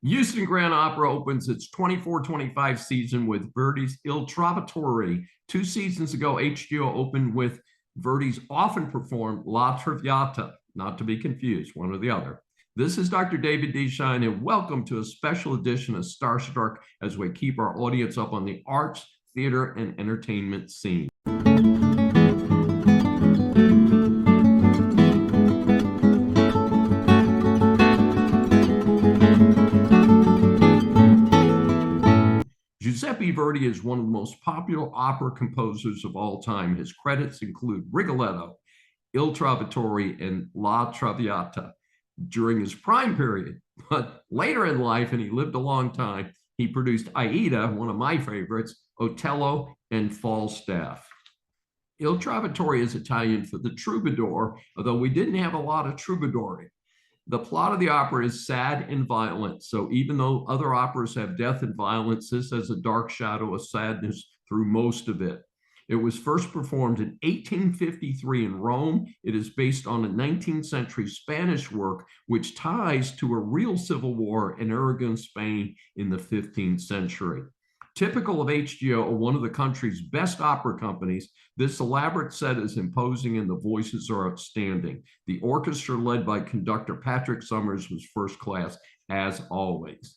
Houston Grand Opera opens its 24-25 season with Verdi's Il Trovatore. 2 seasons ago, HGO opened with Verdi's often performed La Traviata, not to be confused, one or the other. This is Dr. David D. Shine, and welcome to a special edition of Starstruck as we keep our audience up on the arts, theater, and entertainment scene. Giuseppe Verdi is one of the most popular opera composers of all time. His credits include Rigoletto, Il Trovatore, and La Traviata during his prime period. But later in life, and he lived a long time, he produced Aida, one of my favorites, Otello, and Falstaff. Il Trovatore is Italian for the troubadour, although we didn't have a lot of troubadouring. The plot of the opera is sad and violent. So even though other operas have death and violence, this has a dark shadow of sadness through most of it. It was first performed in 1853 in Rome. It is based on a 19th century Spanish work, which ties to a real civil war in Aragon, Spain in the 15th century. Typical of HGO, one of the country's best opera companies, this elaborate set is imposing and the voices are outstanding. The orchestra led by conductor Patrick Summers was first class, as always.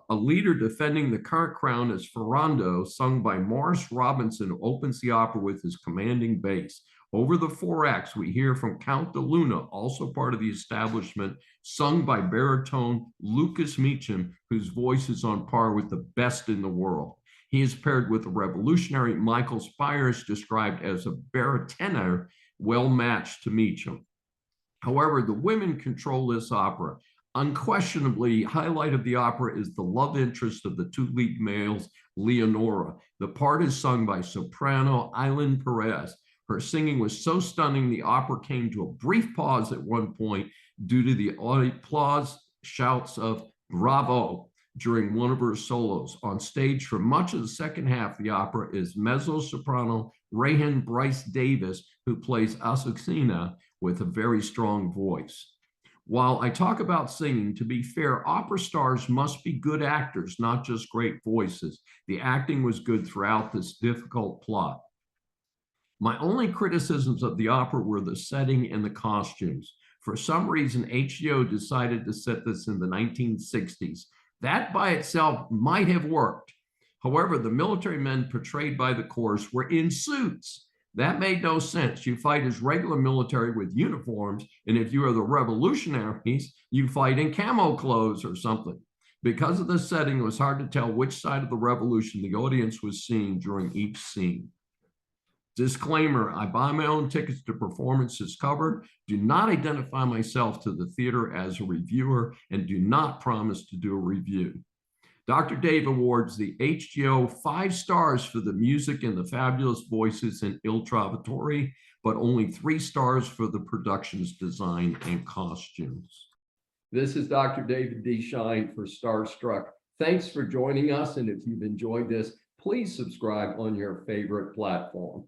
A leader defending the current crown is Ferrando, sung by Morris Robinson, who opens the opera with his commanding bass. Over the 4 acts, we hear from Count de Luna, also part of the establishment, sung by baritone Lucas Meacham, whose voice is on par with the best in the world. He is paired with the revolutionary Michael Spires, described as a baritone, well matched to Meacham. However, the women control this opera. Unquestionably, highlight of the opera is the love interest of the 2 lead males, Leonora. The part is sung by soprano Aileen Perez. Her singing was so stunning, the opera came to a brief pause at one point due to the applause shouts of bravo during one of her solos. On stage for much of the second half of the opera is mezzo-soprano Rehan Bryce Davis, who plays Azucena with a very strong voice. While I talk about singing, to be fair, opera stars must be good actors, not just great voices. The acting was good throughout this difficult plot. My only criticisms of the opera were the setting and the costumes. For some reason, HBO decided to set this in the 1960s. That by itself might have worked. However, the military men portrayed by the chorus were in suits. That made no sense. You fight as regular military with uniforms, and if you are the revolutionaries, you fight in camo clothes or something. Because of the setting, it was hard to tell which side of the revolution the audience was seeing during each scene. Disclaimer, I buy my own tickets to performances covered, do not identify myself to the theater as a reviewer, and do not promise to do a review. Dr. Dave awards the HGO 5 stars for the music and the fabulous voices in Il Trovatore, but only 3 stars for the production's design and costumes. This is Dr. David D. Shine for Starstruck. Thanks for joining us, and if you've enjoyed this, please subscribe on your favorite platform.